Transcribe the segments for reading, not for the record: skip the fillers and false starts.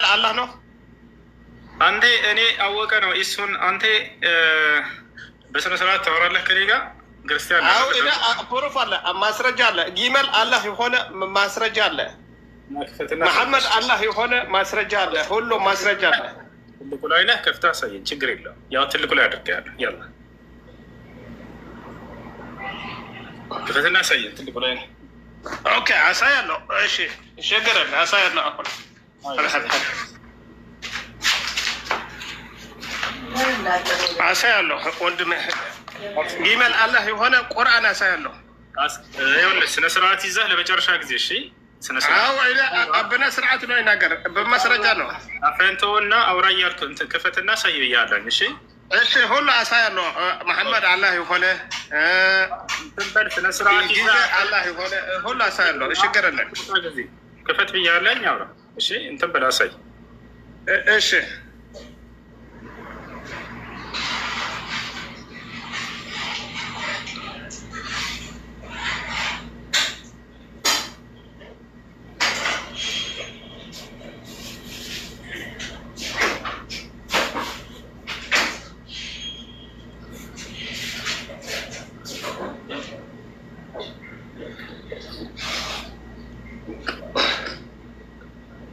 አላህ ነው። አንተ እኔ አወቀ ነው እሱን አንተ በስነ ስርዓት ታወራለህ ከኔ ጋር ክርስቲያን አው ኢላ ፕሩፍ አለ ማስረጃ አለ ጊመል አላህ የሆነ ማስረጃ አለ መሐመድ አላህ የሆነ ማስረጃ አለ ሁሉ ማስረጃ አለ። ትልቁ ላይ ነህ ከፍታ አሳየን ችግር የለውም። ያው ትልቁ ላይ አድርገህ ያላ ከፍተና አሳየን ትልቁ ላይ ነህ። ኦኬ አሳያለሁ። እሺ ሸገረን አሳያለሁ። አሁን አሳያለሁ ወንድም ጊመል አላህ የሆነ ቁርአን አሳያለሁ። ይኸውልህ ስነ ስርዓት ይዘህ ለመጨረሻ ጊዜ እሺ ስነ ስርዓት አብነ ስርዓት ነው ይናገር በማስረጃ ነው። አፈንተውና አውራ እያልኩ እንትን ክፈትና አሳይ ብያለሁ። እሺ እሺ ሁሉ አሳያለሁ። መሐመድ አላህ የሆነ ትንበል ስነ ስርዓት ይዘህ አላህ የሆነ ሁሉ አሳያለሁ። እሺ ገረለ ክፈት ብያለኝ አውራ እሺ እንትን በል አሳይ እሺ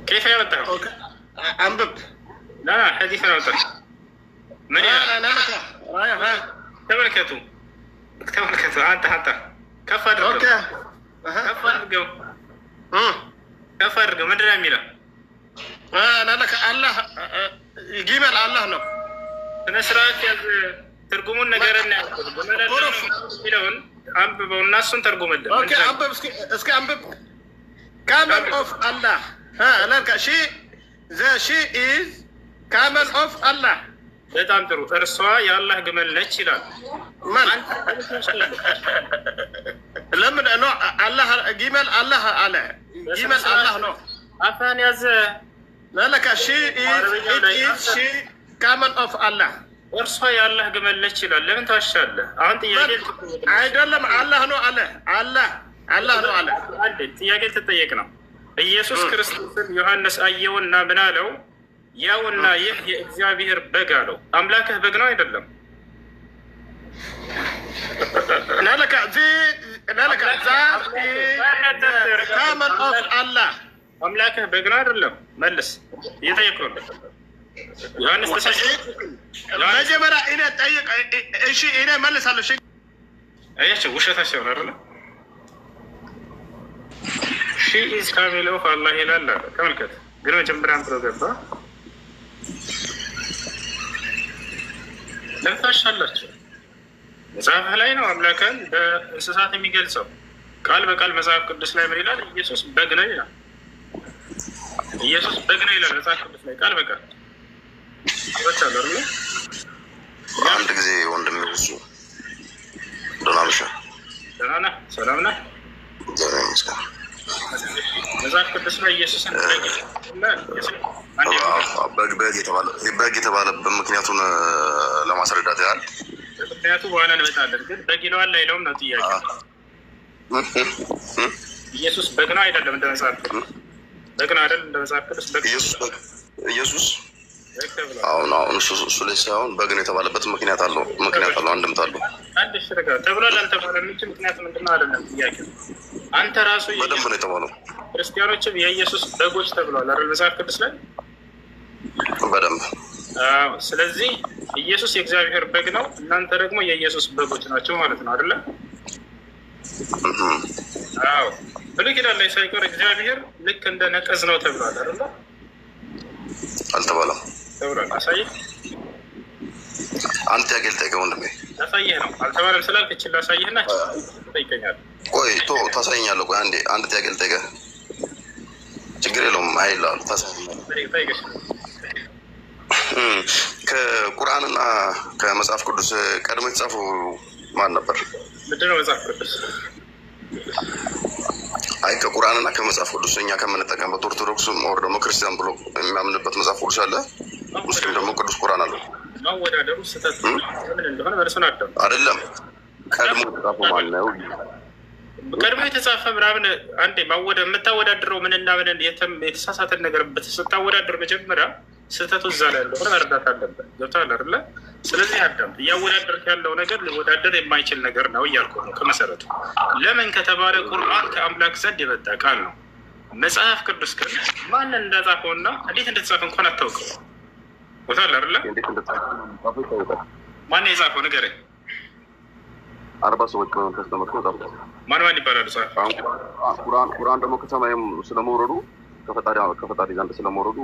كيف يوضح؟ أنبب لا حديث يوضح من أنا تملكته أنت حتى كفر أوكي كفر من راميلا أنا لك الله يجيب الله نو نسرات ترجمون نجارنا يلون أنبب والناس ترجم الله أوكي أنبب اسكي أنبب كامل أوف الله ها لك شيء ذا شيء is كامل أوف الله በጣም ጥሩ እርሷ የአላህ ግመል ነች ይላል። ለምን ነው አላህ ጊመል አላህ አለ ጊመል አላህ ነው አፋን ያዘ ለካ ሺ ኢዝ ሺ ካመል ኦፍ አላህ እርሷ የአላህ ግመል ነች ይላል። ለምን ታሻለህ? አሁን ጥያቄ አይደለም አላህ ነው አለ አላህ ነው አለ አንዴ ጥያቄ ተጠየቅ ነው። ኢየሱስ ክርስቶስን ዮሐንስ አየውና ምን አለው? ያውና ይህ የእግዚአብሔር በግ አለው። አምላክህ በግ ነው አይደለም? ለካ ካመል ኦፍ አላህ አምላክህ በግ ነው አይደለም? መልስ እየጠየቅ ነው። ዮሐንስ መጀመሪያ እኔ ጠይቅ እሺ እኔ መልሳለሁ። እሺ አያቸው ውሸታቸው ነው አይደለም? ሺ ኢዝ ካሚል ኦፍ አላህ ይላል። ተመልከት ግን መጀመሪያ አንተ ገባ ለምታሻላችሁ መጽሐፍ ላይ ነው አምላክን በእንስሳት የሚገልጸው ቃል በቃል መጽሐፍ ቅዱስ ላይ ምን ይላል? ኢየሱስ በግ ነው ይላል። ኢየሱስ በግ ነው ይላል መጽሐፍ ቅዱስ ላይ ቃል በቃል ወጣለ አይደል? አንድ ጊዜ ወንድም እሱ ዶላምሻ ደህና ነህ? ሰላም ነህ? መጽሐፍ ቅዱስ ላይ ኢየሱስን በግ የተባለበት ምክንያቱን ለማስረዳት ያህል ምክንያቱ በኋላ እንመጣለን። ግን በግ ይለዋል አይለውም ነው ጥያቄ። ኢየሱስ በግ ነው አይደለም? እንደ መጽሐፍ በግ ነው አይደል? እንደ መጽሐፍ ቅዱስ ኢየሱስ አሁን እሱ ላይ ሳይሆን በግ ነው የተባለበት ምክንያት አለው። አንድምታ አለው። አንድ ሽረጋ ተብሏል አልተባለም እንጂ ምክንያቱ ምንድነው አይደለም ጥያቄ። አንተ ራሱ በደንብ ነው የተባለው። ክርስቲያኖችም የኢየሱስ በጎች ተብሏል አይደል መጽሐፍ ቅዱስ ላይ በደንብ። ስለዚህ ኢየሱስ የእግዚአብሔር በግ ነው፣ እናንተ ደግሞ የኢየሱስ በጎች ናቸው ማለት ነው አይደለ? አዎ ብሉይ ኪዳን ላይ ሳይቀር እግዚአብሔር ልክ እንደ ነቀዝ ነው ተብሏል አይደለ? አልተባለም ተብሏል። አሳየህ አንተ ያገል ጠይቀህ ወንድሜ አሳየህ ነው አልተባለም ስላልክ እችል ላሳየህና ትጠይቀኛለህ። ቆይ ታሳየኛለህ። ቆይ አንድ ያገል ጠይቀህ ችግር የለውም አይላሉ ታሳየኛለህ። ከቁርአንና ከመጽሐፍ ቅዱስ ቀድሞ የተጻፈው ማን ነበር? ምንድን ነው መጽሐፍ ቅዱስ? አይ ከቁርአንና ከመጽሐፍ ቅዱስ እኛ ከምንጠቀምበት ኦርቶዶክስም ወር ደግሞ ክርስቲያን ብሎ የሚያምንበት መጽሐፍ ቅዱስ አለ። ሙስሊም ደግሞ ቅዱስ ቁርአን አለ። ማወዳደሩ ስህተት ምን እንደሆነ በርሱን አዳም አይደለም። ቀድሞ የተጻፈው ማን ነው? ቀድሞ የተጻፈ ምናምን አንዴ የምታወዳድረው ምንና ምንን የተሳሳተን ነገር ስታወዳድር መጀመሪያ ስህተቱ እዛ ላይ እንደሆነ መረዳት አለበት። ገብቶሃል አይደለ? ስለዚህ አዳም እያወዳደርክ ያለው ነገር ሊወዳደር የማይችል ነገር ነው እያልኩ ነው ከመሰረቱ። ለምን ከተባለ ቁርአን ከአምላክ ዘንድ የመጣ ቃል ነው። መጽሐፍ ቅዱስ ግን ማንን እንደጻፈውና እንዴት እንደተጻፈ እንኳን አታውቅም። ገብቶሃል አይደለ? ማን የጻፈው ንገረኝ። 40 ሰዎች ከመንፈስ ተመርተው ጻፉ። ማን ይባላሉ? ቁርአን ደግሞ ከሰማይም ስለመውረዱ ከፈጣሪ ዘንድ ስለመውረዱ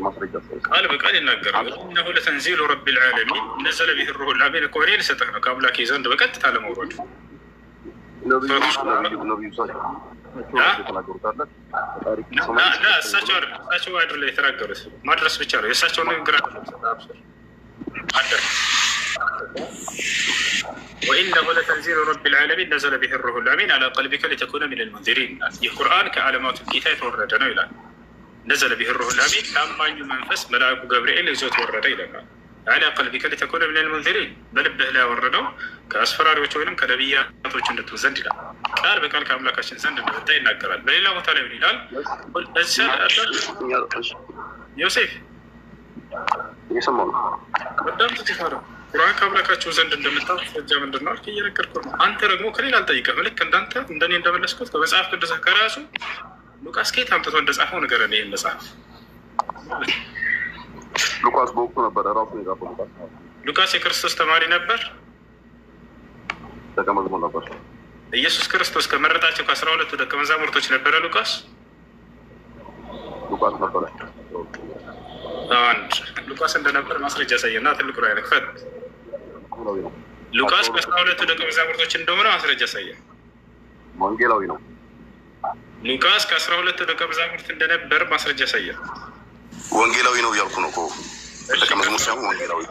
ማስረጃ ቃል በቃል ይናገራል። እነሆ ለተንዚሉ ረቢል ዓለሚን ነዘለ ቢሂ ሩሑል አሚን እኮ እኔ ልሰጥህ ነው ከአምላኬ ዘንድ በቀጥታ ለመውረዱ። እሳቸው አይደለም የተናገሩት፣ ማድረስ ብቻ ነው የእሳቸው ንግግር። وإنه لتنزيل رب العالمين نزل به الروح الأمين على قلبك لتكون من المنذرين. القرآن كعلامات الكتاب تورد إلى نزل به الروح الأمين كما ينفس ملاك جبريل يزوت ورد إلى على قلبك لتكون من المنذرين. بنبه لا وردوا كأسفرار وتوينم كنبيات وجندت وزند لا قال بقال كأملاك عشان زند بتاعي نقرأ بل الله تعالى من الهلال يوسف يسمون قدام تتفارق ቁርአን ከአምላካቸው ዘንድ እንደመጣ ማስረጃ ምንድን ነው አልክ? እየነገርኩህ ነው። አንተ ደግሞ ከሌላ አልጠይቀህም። ልክ እንዳንተ እንደኔ እንደመለስኩት ከመጽሐፍ ቅዱስ ከራሱ ሉቃስ ከየት አምጥቶ እንደጻፈው ንገረን። ይህን መጽሐፍ ሉቃስ በወቅቱ ነበረ ራሱ የጻፈው። ሉቃስ የክርስቶስ ተማሪ ነበር፣ ደቀ መዝሙር ነበር። ኢየሱስ ክርስቶስ ከመረጣቸው ከ12 ደቀ መዛሙርቶች ነበረ ሉቃስ ነበረ። አንድ ሉቃስ እንደነበር ማስረጃ ያሳየና ትልቁ ላይ ነክፈት ሉቃስ ከ12 ደቀ መዛሙርቶች እንደሆነ ማስረጃ ያሳየ። ወንጌላዊ ነው። ሉቃስ ከ12 ደቀ መዛሙርት እንደነበር ማስረጃ ያሳየ። ወንጌላዊ ነው እያልኩ ነው እኮ ደቀ መዝሙር ሳይሆን ወንጌላዊ።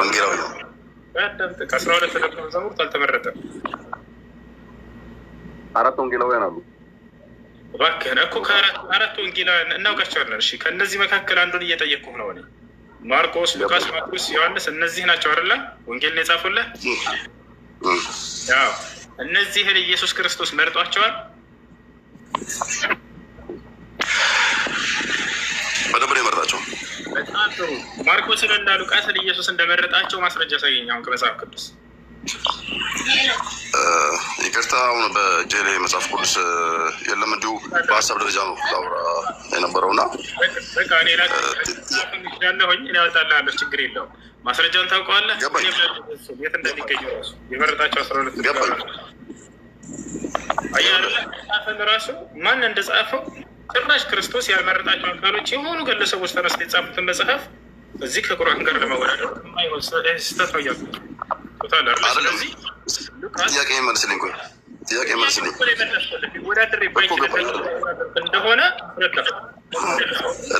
ወንጌላዊ ነው። ከ12 ደቀ መዛሙርት አልተመረጠም። 4 ወንጌላውያን አሉ። እባክህን እኮ ከአራት ወንጌላውያን እናውቃቸዋለን። እሺ ከእነዚህ መካከል አንዱን እየጠየቅኩህ ነው እኔ። ማርቆስ፣ ሉቃስ፣ ማርቆስ፣ ዮሐንስ እነዚህ ናቸው አይደለ ወንጌልን የጻፉልህ? ያው እነዚህን ኢየሱስ ክርስቶስ መርጧቸዋል። በደንብ ነው የመረጣቸው። በጣም ጥሩ። ማርቆስን እና ሉቃስን ኢየሱስ እንደመረጣቸው ማስረጃ ያሳየኝ አሁን ከመጽሐፍ ቅዱስ። ይቅርታ አሁን በእጄ ላይ መጽሐፍ ቅዱስ የለም፣ እንዲሁ በሀሳብ ደረጃ ነው ላውራ የነበረው እና በቃ እኔ ያለሁኝ እኔ አወጣልሃለሁ፣ ችግር የለውም። ማስረጃውን ታውቀዋለህ። የት እንደሚገኙ ራሱ የመረጣቸው 12 ጻፈን ራሱ ማን እንደጻፈው ጭራሽ ክርስቶስ ያልመረጣቸው አካሎች የሆኑ ግለሰቦች ተነስተው የጻፉትን መጽሐፍ እዚህ ከቁርአን ጋር ለማወዳደር የማይሆን ስህተት ነው እያልኩ ስለዚህ ጥያቄ መልስልኝ። ቆይ ጥያቄ መልስልኝ እንደሆነ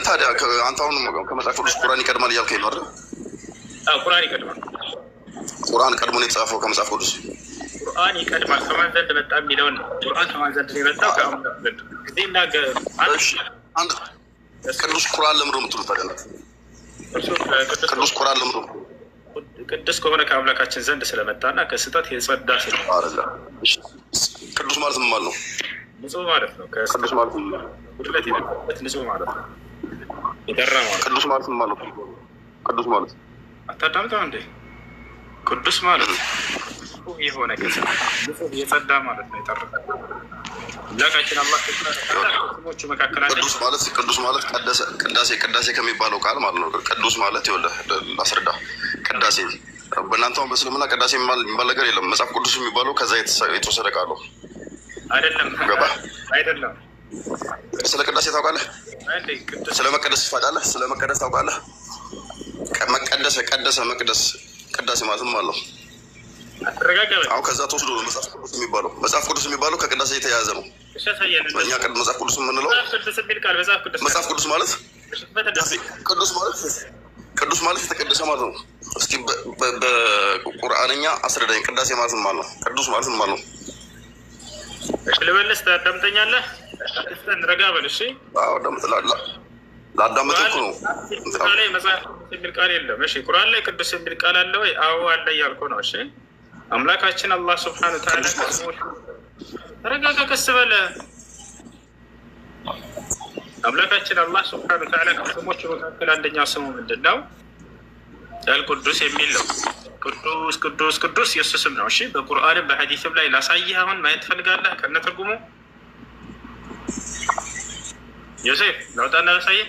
ታዲያ አንተ አሁን ከመጽሐፍ ቅዱስ ቁርአን ይቀድማል እያልከኝ ነው አይደል? ቁርአን ይቀድማል። ቁርአን ቀድሞ ነው የተጻፈው ከመጽሐፍ ቅዱስ? ቁርአን ይቀድማል። ከማን ዘንድ መጣ የሚለውን ነው። ቁርአን ከማን ዘንድ ነው የመጣው? ከአምላክ ዘንድ። ጊዜና አንድ ቅዱስ ቁርአን ለምንድን ነው የምትሉት ታዲያ? ቅዱስ ቁርአን ለምንድን ነው? ቅዱስ ከሆነ ከአምላካችን ዘንድ ስለመጣና ከስህተት የጸዳ ስለሆነ። ቅዱስ ማለት ምን ማለት ነው? ንጹህ ማለት ነው። ቅዱስ ማለት ጉድለት የሌለበት ንጹህ ማለት ነው። የጠራ ማለት። ቅዱስ ማለት ምን ማለት ነው? ቅዱስ ማለት አታዳምጠው እንዴ? ቅዱስ ማለት የሆነ ንጹህ የጸዳ ማለት ነው። የጠራ አምላካችን አላህ ስሞቹ መካከል ቅዱስ ማለት ቅዳሴ ከሚባለው ቃል ማለት ነው። ቅዱስ ማለት ይኸውልህ ላስረዳ። ቅዳሴ በእናንተ አሁን በእስልምና ቅዳሴ የሚባል ነገር የለም። መጽሐፍ ቅዱስ የሚባለው ከዛ የተወሰደ ቃል ነው። አይደለም። ስለ ቅዳሴ ታውቃለህ? ስለ መቀደስ ታውቃለህ? ስለ መቀደስ ታውቃለህ? መቀደስ ቅዳሴ ማለትም አለው። አሁን ከዛ ተወስዶ ነው መጽሐፍ ቅዱስ የሚባለው ከቅዳሴ የተያያዘ ነው። እኛ መጽሐፍ ቅዱስ የምንለው መጽሐፍ ቅዱስ ማለት ቅዱስ ማለት የተቀደሰ ማለት ነው። እስኪ በቁርአንኛ አስረዳኝ። ቅዳሴ ማለት ማለት ነው። ቅዱስ ማለት ማለት ነው። ልመልስ። ታዳምጠኛለህ? ረጋ በል እሺ። ላዳምጥህ እኮ ነው። ላይ መጽሐፍ ቅዱስ የሚል ቃል የለም። እሺ ቁርአን ላይ ቅዱስ የሚል ቃል አለ ወይ? አዎ አለ እያልኩ ነው። እሺ አምላካችን አላህ ስብሐነ ወተዓላ ተረጋጋ፣ ቀስ በለ። አምላካችን አላህ ሱብሓነሁ ወተዓላ ከስሞቹ መካከል አንደኛው ስሙ ምንድን ነው? አልቁዱስ የሚል ነው። ቅዱስ ቅዱስ ቅዱስ የእሱ ስም ነው። እሺ በቁርአንም በሐዲስም ላይ ላሳይህ። አሁን ማየት ትፈልጋለህ? ከነ ትርጉሙ ዮሴፍ ለውጣና ላሳይህ።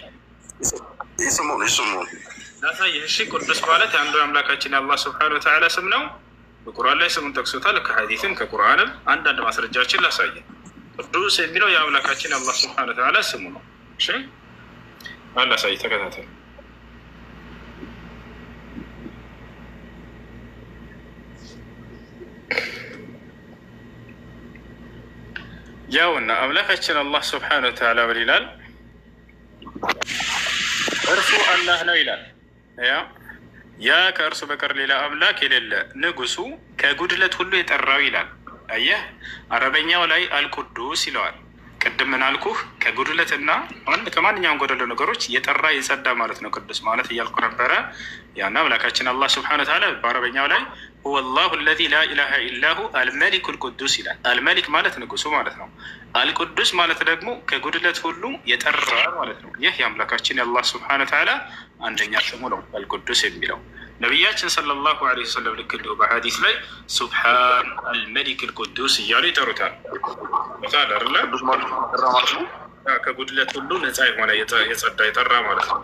ላሳይህ። እሺ ቅዱስ ማለት አንዱ አምላካችን አላህ ሱብሓነሁ ወተዓላ ስም ነው። በቁርአን ላይ ስሙን ጠቅሶታል። ከሐዲስም ከቁርአንም አንዳንድ ማስረጃዎችን ላሳይህ። ቅዱስ የሚለው የአምላካችን አላህ ሱብሓነሁ ወተዓላ ስሙ ነው። እሺ ላሳይህ፣ ተከታተል። ያውና አምላካችን አላህ ስብሓነሁ ወተዓላ ምን ይላል? እርሱ አላህ ነው ይላል። ያ ከእርሱ በቀር ሌላ አምላክ የሌለ ንጉሱ ከጉድለት ሁሉ የጠራው ይላል። አየህ፣ አረበኛው ላይ አልቁዱስ ይለዋል። ቅድም ምን አልኩህ? ከጉድለትና ከማንኛውም ጎደሎ ነገሮች የጠራ የጸዳ ማለት ነው ቅዱስ ማለት እያልኩ ነበረ። ያና አምላካችን አላህ ስብሓነሁ ወተዓላ በአረበኛው ላይ ሁወ አላሁ አለዚ ላ ኢላሃ ኢላሁ አልመሊኩ ልቁዱስ ይላል። አልመሊክ ማለት ንጉሱ ማለት ነው። አልቁዱስ ማለት ደግሞ ከጉድለት ሁሉ የጠራ ማለት ነው። ይህ የአምላካችን የአላህ ስብሓነሁ ወተዓላ አንደኛ ስሙ ነው አልቁዱስ የሚለው። ነቢያችን ሰለላሁ ዐለይሂ ወሰለም ልክ እንዲሁ በሐዲስ ላይ ሱብሓን አልመሊክ ልቁዱስ እያሉ ይጠሩታል። ከጉድለት ሁሉ ነፃ የሆነ የጸዳ የጠራ ማለት ነው።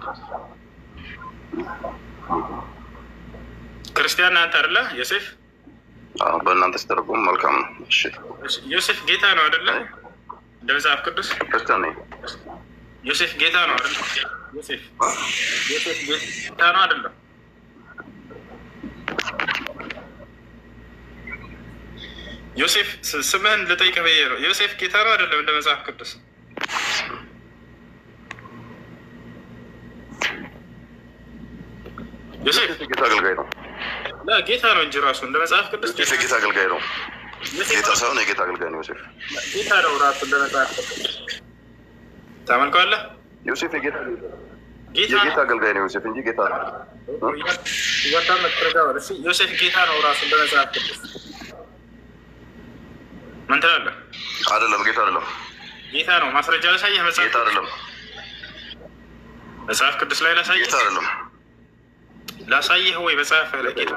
ክርስቲያን አንተ አይደለ ዮሴፍ? በእናንተ ስተረጉም መልካም ነው። ዮሴፍ ጌታ ነው አይደለ? እንደ መጽሐፍ ቅዱስ ክርስቲያን ነኝ። ዮሴፍ ጌታ ነው አይደለ? ዮሴፍ ጌታ ነው አይደለም? ዮሴፍ ስምህን ልጠይቅህ ብዬ ነው። ዮሴፍ ጌታ ነው አይደለም? እንደ መጽሐፍ ቅዱስ ዮሴፍ ጌታ አገልጋይ ነው። ጌታ ነው እንጂ ራሱ እንደ መጽሐፍ ቅዱስ ጌታ አገልጋይ ነው። ጌታ ሳይሆን የጌታ አገልጋይ ነው። ዮሴፍ ጌታ ነው ራሱ እንደ መጽሐፍ ቅዱስ ታመልከዋለህ። ዮሴፍ የጌታ አገልጋይ ነው። ዮሴፍ እንጂ ጌታ ነው። ዮሴፍ ጌታ ነው ራሱ እንደ መጽሐፍ ቅዱስ ምን ትላለህ? አይደለም፣ ጌታ አይደለም። ጌታ ነው። ማስረጃ ላሳየህ። ጌታ አይደለም። መጽሐፍ ቅዱስ ላይ ላሳየህ። ጌታ አይደለም። ላሳየህ ወይ መጽሐፍ ላይ ጌታ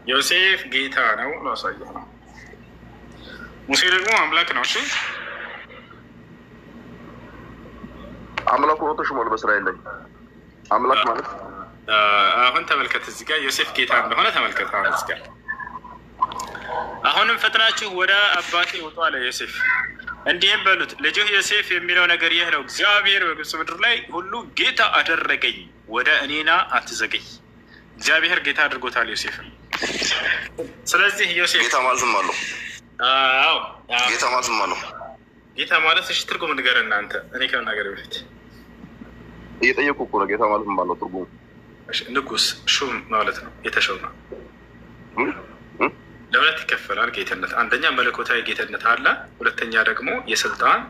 ዮሴፍ ጌታ ነው ላሳየህ ነው። ሙሴ ደግሞ አምላክ ነው። እሺ አምላክ ሆኖ ተሾሟል በእስራኤል ላይ። አምላክ ማለት አሁን ተመልከት፣ እዚህ ጋር ዮሴፍ ጌታ እንደሆነ ተመልከት። አሁን እዚህ ጋር አሁንም ፈጥናችሁ ወደ አባቴ ውጡ አለ ዮሴፍ። እንዲህም በሉት ልጅህ ዮሴፍ የሚለው ነገር ይህ ነው፣ እግዚአብሔር በግብፅ ምድር ላይ ሁሉ ጌታ አደረገኝ፣ ወደ እኔና አትዘገይ። እግዚአብሔር ጌታ አድርጎታል ዮሴፍን። ስለዚህ ዮሴፍ ጌታ ማለትም አለው። አዎ ጌታ ማለትም አለው። ጌታ ማለት እሺ፣ ትርጉም ንገረን እናንተ። እኔ ከመናገር በፊት እየጠየቁ እኮ ነው። ጌታ ማለትም አለው ትርጉሙ። ንጉስ፣ ሹም ማለት ነው፣ የተሾመ። ለሁለት ይከፈላል ጌትነት። አንደኛ መለኮታዊ ጌትነት አለ፣ ሁለተኛ ደግሞ የስልጣን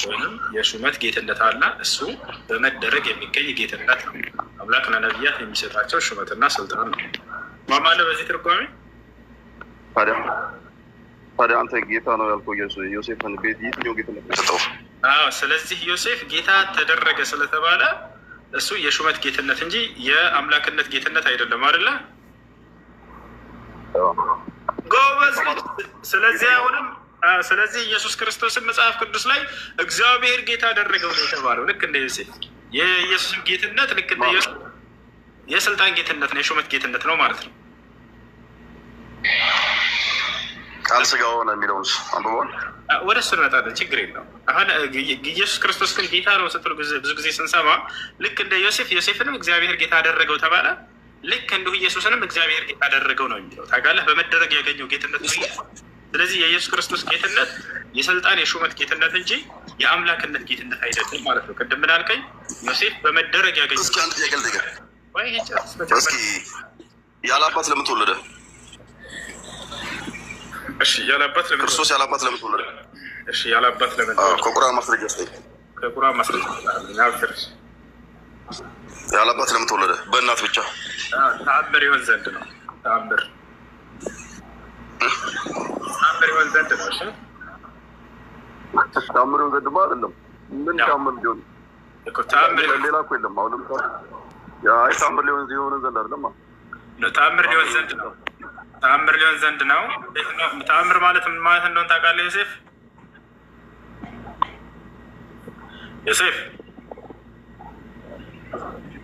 ወይም የሹመት ጌትነት አለ። እሱ በመደረግ የሚገኝ ጌትነት ነው። አምላክ ለነቢያት የሚሰጣቸው ሹመትና ስልጣን ነው። ማማለ በዚህ ትርጓሜ ታዲያ አንተ ጌታ ነው ያልከው ዮሴፍን ቤት የትኛው ጌትነት ነው? ስለዚህ ዮሴፍ ጌታ ተደረገ ስለተባለ እሱ የሹመት ጌትነት እንጂ የአምላክነት ጌትነት አይደለም አይደለ? ጎበዝ። ስለዚህ አሁንም ስለዚህ ኢየሱስ ክርስቶስን መጽሐፍ ቅዱስ ላይ እግዚአብሔር ጌታ አደረገው ነው የተባለው። ልክ እንደ ዮሴፍ የኢየሱስ ጌትነት ልክ እንደ ዮሴፍ የስልጣን ጌትነት ነው፣ የሹመት ጌትነት ነው ማለት ነው። ቃል ስጋ ሆነ የሚለውን አንብበዋል። ወደ እሱ እንመጣለን፣ ችግር የለውም። አሁን ኢየሱስ ክርስቶስ ግን ጌታ ነው ስትሉ ብዙ ጊዜ ስንሰማ ልክ እንደ ዮሴፍ ዮሴፍንም እግዚአብሔር ጌታ አደረገው ተባለ። ልክ እንዲሁ ኢየሱስንም እግዚአብሔር ጌታ አደረገው ነው የሚለው። ታውቃለህ፣ በመደረግ ያገኘው ጌትነት ነው። ስለዚህ የኢየሱስ ክርስቶስ ጌትነት የስልጣን የሹመት ጌትነት እንጂ የአምላክነት ጌትነት አይደለም ማለት ነው። ቅድም ምን አልከኝ? ዮሴፍ በመደረግ ያገኘው። እስኪ አንድ ጥያቄ ልጠይቅህ። እስኪ ያለ አባት ለምን ተወለደ? እሺ ያለ አባት ለምን ክርስቶስ ያለ አባት ለምን ተወለደ? እሺ ያለ አባት ለምን? ከቁርአን ማስረጃ ስጠኝ። ከቁርአን ማስረጃ ያለ አባት ለምን ተወለደ? በእናት ብቻ ተአምር ይሆን ዘንድ ነው። ተአምር ይሆን ዘንድ ነው። እሺ ተአምር ይሆን ዘንድ አይደለም። ምን ተአምር ሊሆን እኮ ተአምር ሌላ እኮ የለም። አሁን ለምሳሌ ያ ተአምር ሊሆን ዘንድ አይደለም። ተአምር ሊሆን ዘንድ ነው። ተአምር ሊሆን ዘንድ ነው። ተአምር ማለት ምን ማለት እንደሆነ ታውቃለህ ዮሴፍ? ዮሴፍ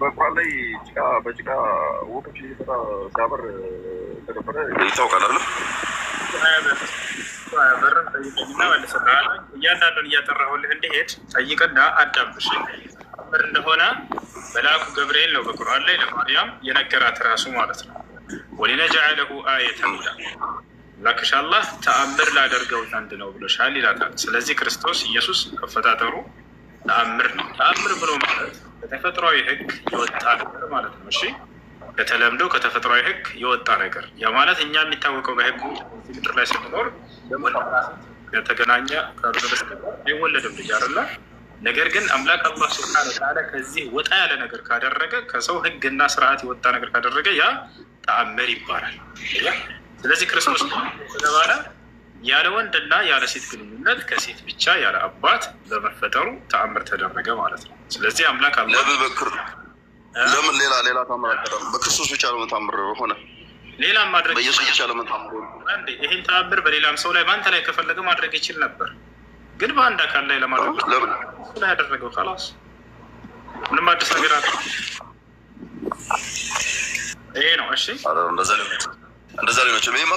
በቋል ላይ በጭቃ ወቅት ሲያበር ተከፈረ ይታወቃል አይደል? በርን ጠይቅና መልስልሃል። እያንዳንዱን እያጠራሁልህ እንዲሄድ ጠይቅና አዳምሽ። ተአምር እንደሆነ መልአኩ ገብርኤል ነው በቁርአን ላይ ለማርያም የነገራት ራሱ ማለት ነው። ወሊነጅዐለሁ አየተን ይላል። ላክሽ አላህ ተአምር ላደርገው ዘንድ ነው ብሎሻል ይላታል። ስለዚህ ክርስቶስ ኢየሱስ አፈጣጠሩ ተአምር ነው። ተአምር ብሎ ማለት ከተፈጥሯዊ ሕግ የወጣ ነገር ማለት ነው። እሺ ከተለምዶ ከተፈጥሯዊ ሕግ የወጣ ነገር ያ ማለት እኛ የሚታወቀው በሕጉ ምድር ላይ ስንኖር የተገናኘ አይወለድም ልጅ አይደለ? ነገር ግን አምላክ አላህ ሱብሓነሁ ወተዓላ ከዚህ ወጣ ያለ ነገር ካደረገ ከሰው ሕግና ስርዓት የወጣ ነገር ካደረገ ያ ተአምር ይባላል። ስለዚህ ክርስቶስ ስለባለ ያለ ወንድና ያለ ሴት ግንኙነት ከሴት ብቻ ያለ አባት በመፈጠሩ ተአምር ተደረገ ማለት ነው። ስለዚህ አምላክ ለምን ሌላ ተአምር በክርስቶስ ብቻ ለምን ተአምር ሆነ? ሌላም ማድረግ በኢየሱስ ብቻ ለምን ተአምር ሆነ? ይህን ተአምር በሌላም ሰው ላይ በአንተ ላይ ከፈለገ ማድረግ ይችል ነበር፣ ግን በአንድ አካል ላይ ለማድረግ ላይ ያደረገው ካላስ ምንም አዲስ ነገር አለ ይሄ ነው። እሺ እንደዛ ሊሆን ይችላል። ይሄማ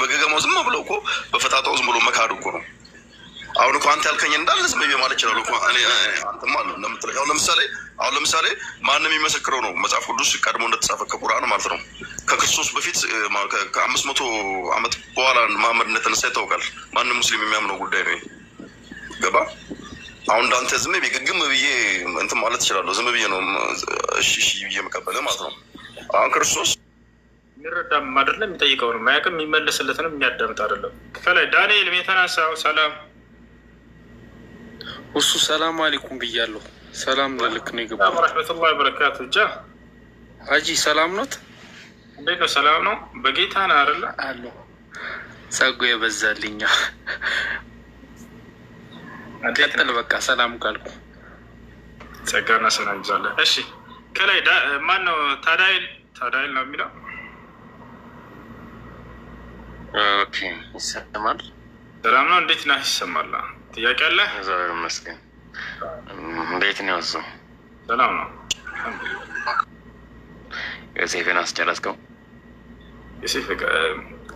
በገገማው ዝም ብለው እኮ በፈጣጣው ዝም ብሎ መካድ እኮ ነው። አሁን እኮ አንተ ያልከኝ እንዳለ ዝም ብዬ ማለት ይችላል እኮ እኔ አንተማ አለ እንደምትልክ አሁን ለምሳሌ ማንም የሚመሰክረው ነው መጽሐፍ ቅዱስ ቀድሞ እንደተጻፈ ከቁርአን ማለት ነው። ከክርስቶስ በፊት ከ500 ዓመት በኋላ መሐመድ እንደተነሳ ይታወቃል። ማንም ሙስሊም የሚያምነው ጉዳይ ነው። ገባ? አሁን እንዳንተ ዝም ብዬ ግግም ብዬ እንትን ማለት ይችላለሁ። ዝም ብዬ ነው እሺ ብዬ መቀበልህ ማለት ነው። አሁን ክርስቶስ የሚረዳም አይደለም፣ የሚጠይቀው ነው ማያውቅም፣ የሚመለስለትንም የሚያዳምጥ አይደለም። ከላይ ዳንኤል የተነሳው ሰላም እሱ ሰላም አለይኩም ብያለሁ። ሰላም ለልክ ነው ይገባል። ረህመቱላሂ ወበረካቱ። ሀጂ ሰላም ኖት? እንዴት ነው? ሰላም ነው። በጌታ ነው አይደለ? አለሁ። ጸጉ የበዛልኛ ቀጥል። በቃ ሰላም ካልኩ ጸጋና ሰላም ይብዛለን። እሺ ከላይ ማን ነው? ታዳይል ነው የሚለው። ኦኬ ይሰማል። ሰላም ነው። እንዴት ነህ? ይሰማል። ጥያቄ አለ? እግዚአብሔር ይመስገን። እንዴት ነው እሱ? ሰላም ነው። ዮሴፍን አስጨረስከው? ዮሴፍ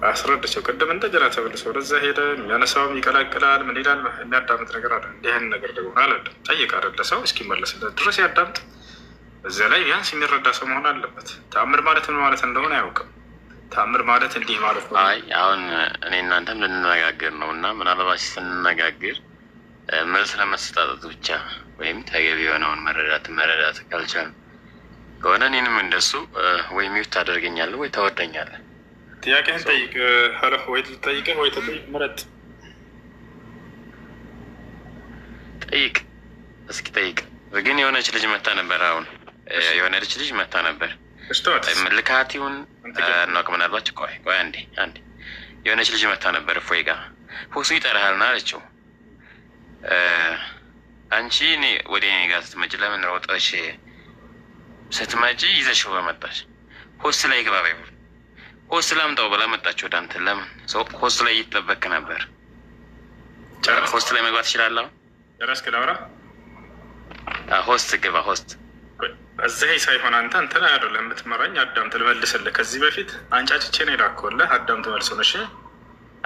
አስረዳቸው። ቅድም እንደገና ተመልሶ ወደዛ ሄደ። የሚያነሳውም ይቀላቅላል። ምን ይላል? የሚያዳምጥ ነገር አለ። እንዲህን ነገር ደግሞ አላለም። ጠይቅ አይደለ? ሰው እስኪመለስለት ድረስ ያዳምጥ። እዚያ ላይ ቢያንስ የሚረዳ ሰው መሆን አለበት። ተአምር ማለት ምን ማለት እንደሆነ አያውቅም። ተአምር ማለት እንዲህ ማለት ነው። አይ አሁን እኔ እናንተም ልንነጋገር ነው እና ምናልባት ስንነጋገር መልስ ለመሰጣጠት ብቻ ወይም ተገቢ የሆነውን መረዳት ካልቻል ከሆነ እኔንም እንደሱ ወይ ሚውት ታደርገኛለህ ወይ ታወርደኛለህ። ጥያቄህን ጠይቅ። ሀለፍ ወይ ልጠይቅህ ወይ ተጠይቅ። ምረጥ። ጠይቅ እስኪ ጠይቅ። ግን የሆነች ልጅ መታ ነበር። አሁን የሆነች ልጅ መታ ነበር። ልካት ይሁን እናውቅ። ምናልባት ቆይ አንዴ የሆነች ልጅ መታ ነበር። እፎይ ጋ ፎሱ ይጠራሃልና አለችው። አንቺ እኔ ወደ እኔ ጋር ስትመጪ ለምን ሮጠሽ ስትመጪ ይዘሽው በመጣሽ ሆስት ላይ ግባ ባይሆን ሆስት ላምጣው ብላ መጣች ወደ አንተ። ለምን ሆስት ላይ እየተጠበቅ ነበር? ሆስት ላይ መግባት ትችላለህ? ጨረስክ? ላውራ? ሆስት ግባ። ሆስት እዚህ ሳይሆን አንተ እንትን አይደለም የምትመራኝ። አዳምጥ ልመልስልህ። ከዚህ በፊት አንጫጭቼ ነው የላከውልህ። አዳምጥ መልሶን። እሺ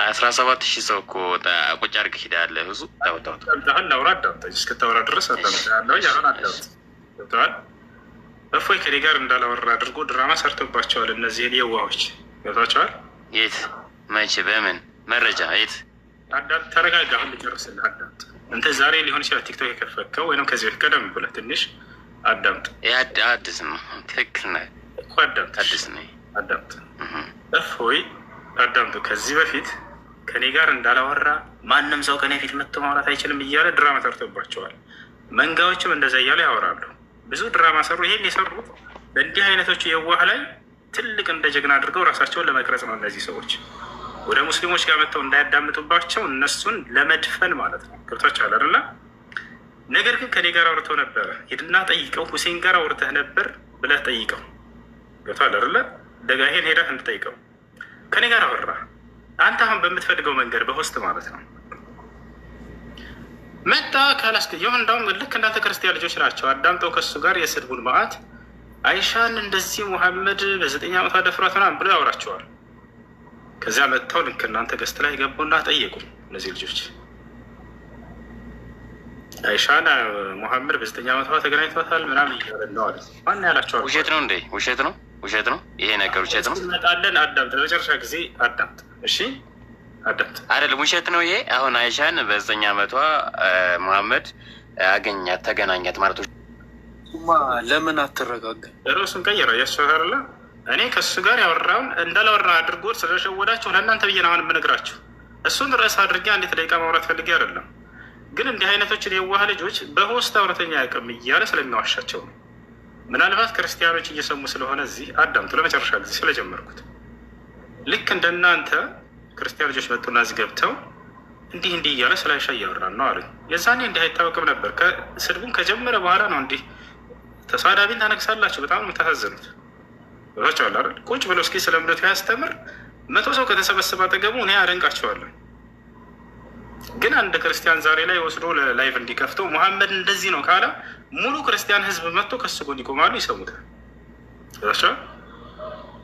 17,000 ሰው እኮ ቁጭ አድርገህ ሄዳለህ። ብዙ ታሁን ላውራ። አዳምጠኝ እስክታወራ ድረስ አዳምጥ ያለው ያሁን አዳምጥ። ገብተዋል? እፎይ ከኔ ጋር እንዳላወራ አድርጎ ድራማ ሰርቶባቸዋል። እነዚህን የዋሆች ገብቷቸዋል። የት? መቼ? በምን መረጃ? የት? አዳምጥ። ተረጋጋ። አሁን ልጨርስልህ። አዳምጥ። እንተ ዛሬ ሊሆን ይችላል ቲክቶክ የከፈትከው ወይም ከዚህ በፊት ቀደም ብለህ ትንሽ አዳምጥ። አዲስ ነው። ትክክል ነህ እኮ አዳምጥ። አዲስ ነህ። አዳምጥ። እፎይ አዳምጡ። ከዚህ በፊት ከኔ ጋር እንዳላወራ ማንም ሰው ከኔ ፊት መጥቶ ማውራት አይችልም እያለ ድራማ ሰርቶባቸዋል። መንጋዎችም እንደዛ እያሉ ያወራሉ። ብዙ ድራማ ሰሩ። ይሄን የሰሩት በእንዲህ አይነቶቹ የዋህ ላይ ትልቅ እንደ ጀግና አድርገው ራሳቸውን ለመቅረጽ ነው። እነዚህ ሰዎች ወደ ሙስሊሞች ጋር መጥተው እንዳያዳምጡባቸው እነሱን ለመድፈን ማለት ነው። ገብቷችኋል አይደለ? ነገር ግን ከኔ ጋር አውርተው ነበረ። ሂድና ጠይቀው፣ ሁሴን ጋር አውርተህ ነበር ብለህ ጠይቀው። ገብቷል አይደለ? ደጋሄን ሄደህ እንድጠይቀው ከኔ ጋር አወራ። አንተ አሁን በምትፈልገው መንገድ በሆስት ማለት ነው መጣ ካላስክ ይሁን። እንዳውም ልክ እንዳንተ ክርስቲያን ልጆች ናቸው አዳምጠው ከሱ ጋር የስድቡን መዓት አይሻን እንደዚህ ሙሐመድ በ9 ዓመቷ ደፍሯት ምናምን ብሎ ያወራቸዋል። ከዚያ መጥተው ልክ እናንተ ገስት ላይ ገቡና ጠየቁ። እነዚህ ልጆች አይሻን ሙሐመድ በ9 ዓመቷ ተገናኝቷታል ምናምን እያለ ነው አለ። ማን ያላቸዋል? ውሸት ነው እንዴ? ውሸት ነው፣ ውሸት ነው። ይሄ ነገር ውሸት ነው። እንመጣለን። አዳምጥ፣ ለመጨረሻ ጊዜ አዳምጥ። እሺ አዳምጥ። አይደለም ውሸት ነው ይሄ። አሁን አይሻን በ9 ዓመቷ ሙሐመድ አገኛት ተገናኛት ማለት ለምን አትረጋጋ? ርዕሱን ቀይረ ያስፈራላ። እኔ ከእሱ ጋር ያወራውን እንዳላወራ አድርጎ ስለሸወዳችሁ ለእናንተ ብዬ ነው አሁን የምነግራችሁ። እሱን ርዕስ አድርጌ አንዴት ደቂቃ ማውራት ፈልጌ አይደለም፣ ግን እንዲህ አይነቶችን የዋህ ልጆች በሆስት አውረተኛ ያቅም እያለ ስለሚዋሻቸው ነው። ምናልባት ክርስቲያኖች እየሰሙ ስለሆነ እዚህ አዳምጡ። ለመጨረሻ ጊዜ ስለጀመርኩት ልክ እንደናንተ ክርስቲያን ልጆች መጡና እዚህ ገብተው እንዲህ እንዲህ እያለ ስለ አይሻ እያወራን ነው አሉኝ። የዛኔ እንዲህ አይታወቅም ነበር። ስድቡን ከጀመረ በኋላ ነው እንዲህ ተሳዳቢን ታነግሳላችሁ። በጣም ነው የምታሳዝኑት። ቸዋል አይደል? ቁጭ ብሎ እስኪ ስለ እምነቱ ያስተምር 100 ሰው ከተሰበሰበ አጠገቡ እኔ አደንቃቸዋለሁ። ግን አንድ ክርስቲያን ዛሬ ላይ ወስዶ ላይቭ እንዲከፍተው ሙሐመድ እንደዚህ ነው ካለ ሙሉ ክርስቲያን ህዝብ መጥቶ ከሱ ጎን ይቆማሉ፣ ይሰሙታል።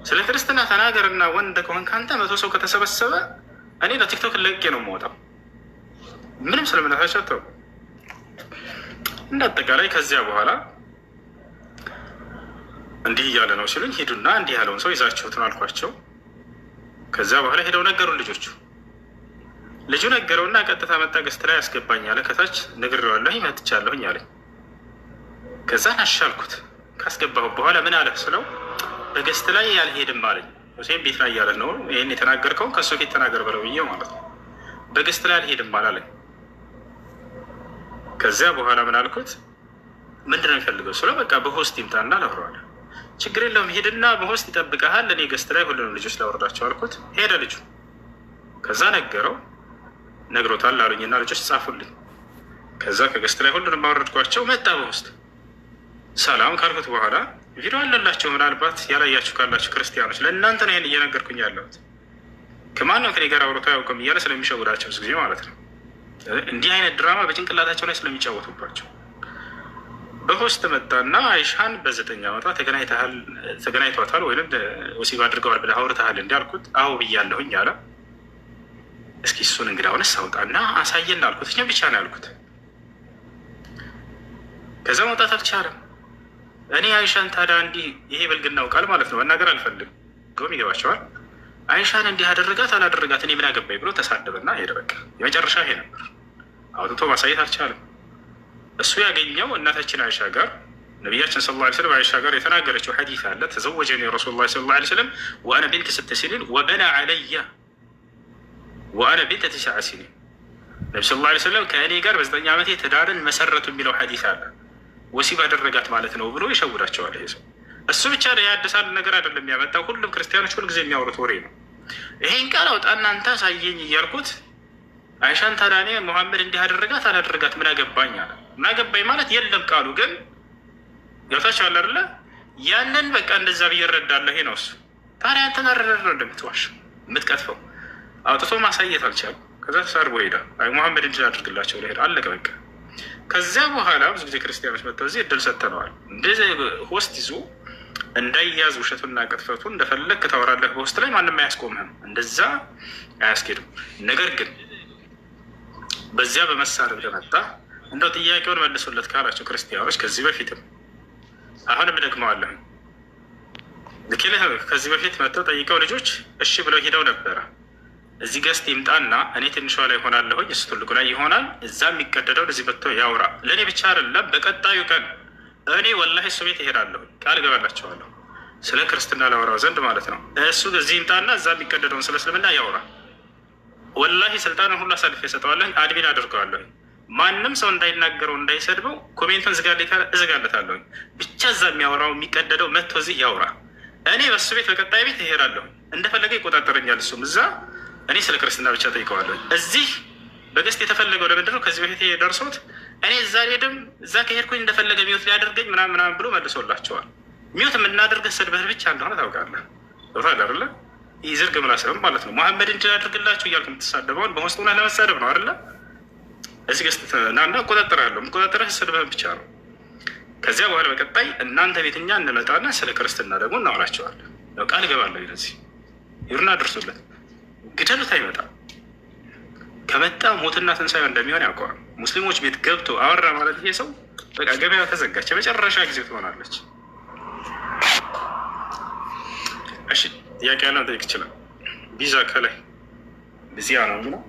ስለ ክርስትና ተናገርና ወንድ ከሆን ከአንተ 100 ሰው ከተሰበሰበ እኔ ለቲክቶክ ለቄ ነው የምወጣው። ምንም ስለ እምነታቸው ተው። እንደ አጠቃላይ ከዚያ በኋላ እንዲህ እያለ ነው ሲሉኝ ሂዱና እንዲህ ያለውን ሰው ይዛችሁት ነው አልኳቸው። ከዚያ በኋላ ሄደው ነገሩን ልጁ ነገረውና ቀጥታ መጣ። ገስት ላይ ያስገባኝ አለ። ከታች ነግሬዋለሁ መጥቻለሁኝ አለኝ። ከዛ አሻልኩት። ካስገባሁ በኋላ ምን አለ ስለው በገስት ላይ ያልሄድም አለኝ። ሁሴን ቤት ላይ እያለ ነው ይህን የተናገርከው ከእሱ ፊት ተናገር በለው ብዬው ማለት ነው። በገስት ላይ አልሄድም አላለኝ። ከዚያ በኋላ ምን አልኩት፣ ምንድን ነው የሚፈልገው ስለው በቃ በሆስት ይምጣና ላወራዋለሁ። ችግር የለውም ሄድና በሆስት ይጠብቀሃል፣ እኔ ገስት ላይ ሁሉንም ልጆች ላወርዳቸው አልኩት። ሄደ ልጁ። ከዛ ነግሮታል አሉኝና ልጆች ጻፉልኝ። ከዛ ከገስት ላይ ሁሉንም ማወረድኳቸው። መጣ በሆስት ሰላም ካልኩት በኋላ ቪዲዮ አለላቸው። ምናልባት ያላያችሁ ካላችሁ ክርስቲያኖች ለእናንተ ነው ይህን እየነገርኩኝ ያለሁት። ከማንም ከኔ ጋር አውርቶ አያውቅም እያለ ስለሚሸውዳቸው ብዙ ጊዜ ማለት ነው። እንዲህ አይነት ድራማ በጭንቅላታቸው ላይ ስለሚጫወቱባቸው በሆስት መጣና አይሻን በ9 ዓመቷ ተገናኝቷታል ወይም ወሲብ አድርገዋል ብለህ አውርተሃል እንዲያልኩት አዎ ብያለሁኝ አለ። እስኪ እሱን እንግዲህ አሁንስ አውጣና አሳየን አልኩት። እኛ ብቻ ነው ያልኩት። ከዛ መውጣት አልቻለም። እኔ አይሻን ታዲያ እንዲህ ይሄ ብልግናው ቃል ማለት ነው መናገር አልፈልግም፣ ግን ይገባቸዋል። አይሻን እንዲህ አደረጋት አላደረጋት እኔ ምን አገባኝ ብሎ ተሳደበና ሄደ። በቃ የመጨረሻ ይሄ ነበር። አውጥቶ ማሳየት አልቻለም። እሱ ያገኘው እናታችን አይሻ ጋር ነቢያችን ሰለላሁ ዐለይሂ ወሰለም አይሻ ጋር የተናገረችው ሐዲስ አለ። ተዘወጀኒ ረሱሉላህ ሰለላሁ ዐለይሂ ወሰለም ወአነ ቢንት 6 ሲኒን ወበና ዐለየ ወአነ ቢንት 9 ሲኒን። ነቢ ሰለላሁ ዐለይሂ ወሰለም ከእኔ ጋር በ9 ዓመቴ ትዳርን መሰረቱ የሚለው ሐዲስ አለ። ወሲብ አደረጋት ማለት ነው ብሎ ይሸውዳቸዋል። ይሄ ሰው እሱ ብቻ ያድሳል ነገር አይደለም ያመጣው። ሁሉም ክርስቲያኖች ሁልጊዜ የሚያወሩት ወሬ ነው። ይሄን ቃል አውጣ እናንተ ሳየኝ እያልኩት አይሻን ታዲያ እኔ ሙሐመድ እንዲህ አደረጋት አላደረጋት ምን አገባኝ አለ። ምን አገባኝ ማለት የለም ቃሉ ግን ገብታችኋል አይደለ? ያንን በቃ እንደዛ ብዬ እረዳለሁ። ይሄ ነው እሱ። ታዲያ አንተን አረዳለሁ እንደምትዋሽ የምትቀጥፈው አውጥቶ ማሳየት አልቻለም። ከዛ ተሳርቦ ሄዳ አይ ሙሐመድ እንዲህ አድርግላቸው ለሄድ አለቀ በቃ። ከዚያ በኋላ ብዙ ጊዜ ክርስቲያኖች መጥተው እዚህ እድል ሰጥተነዋል። እንደዚህ ሆስት ይዞ እንዳይያዝ ውሸቱና ቅጥፈቱ እንደፈለግ ታወራለህ በውስጥ ላይ ማንም አያስቆምህም። እንደዛ አያስኬድም። ነገር ግን በዚያ በመሳሪያ ከመጣ እንደው ጥያቄውን መልሱለት ካላቸው ክርስቲያኖች ከዚህ በፊትም አሁንም ደግመዋለሁ ከዚህ በፊት መጥተው ጠይቀው ልጆች እሺ ብለው ሄደው ነበረ። እዚህ ገስት ይምጣና እኔ ትንሿ ላይ ይሆናለሁኝ እሱ ትልቁ ላይ ይሆናል። እዛ የሚቀደደው እዚህ መጥቶ ያውራ። ለእኔ ብቻ አይደለም በቀጣዩ ቀን እኔ ወላሂ እሱ ቤት እሄዳለሁ፣ ቃል ገባላቸዋለሁ ስለ ክርስትና ላወራው ዘንድ ማለት ነው። እሱ እዚህ ይምጣና እዛ የሚቀደደውን ስለ እስልምና ያውራ። ወላሂ ስልጣንን ሁሉ አሳልፌ እሰጠዋለሁ፣ አድሚን አድርገዋለሁ። ማንም ሰው እንዳይናገረው እንዳይሰድበው ኮሜንቱን እዝጋለታለሁ። ብቻ እዛ የሚያወራው የሚቀደደው መጥቶ እዚህ ያውራ። እኔ በሱ ቤት በቀጣይ ቤት እሄዳለሁ፣ እንደፈለገ ይቆጣጠረኛል። እሱም እዛ እኔ ስለ ክርስትና ብቻ ጠይቀዋለሁ። እዚህ በገስት የተፈለገው ለምንድን ነው? ከዚህ በፊት ደርሶት እኔ እዛ ሄድም እዛ ከሄድኩኝ እንደፈለገ ሚውት ሊያደርገኝ ምናምን ብሎ መልሶላቸዋል። ሚውት የምናደርገህ ስድብህ ብቻ እንደሆነ ታውቃለህ። ታውቃለህ አይደለ? ይህ ዝርግ ምላስም ማለት ነው። መሐመድ እንዲህ አድርግላችሁ እያልክ የምትሳደበውን በውስጥ ሆነህ ለመሳደብ ነው አይደለ? እዚህ ገስት ናና እቆጣጠራለሁ። የምቆጣጠርህ ስድብህን ብቻ ነው። ከዚያ በኋላ በቀጣይ እናንተ ቤትኛ እንመጣና ስለ ክርስትና ደግሞ እናወራቸዋለን። ቃል እገባለሁ። ለዚህ ይሩና ድርሱለት፣ ግደሉት። አይመጣም። ከመጣ ሞትና ትንሳኤ እንደሚሆን ያውቀዋል። ሙስሊሞች ቤት ገብቶ አወራ ማለት ይሄ ሰው በቃ ገበያ ተዘጋች፣ የመጨረሻ ጊዜ ትሆናለች። እሺ ጥያቄ ያለው ጠይቅ ይችላል። ቪዛ ከላይ ቪዛ ነው የሚለው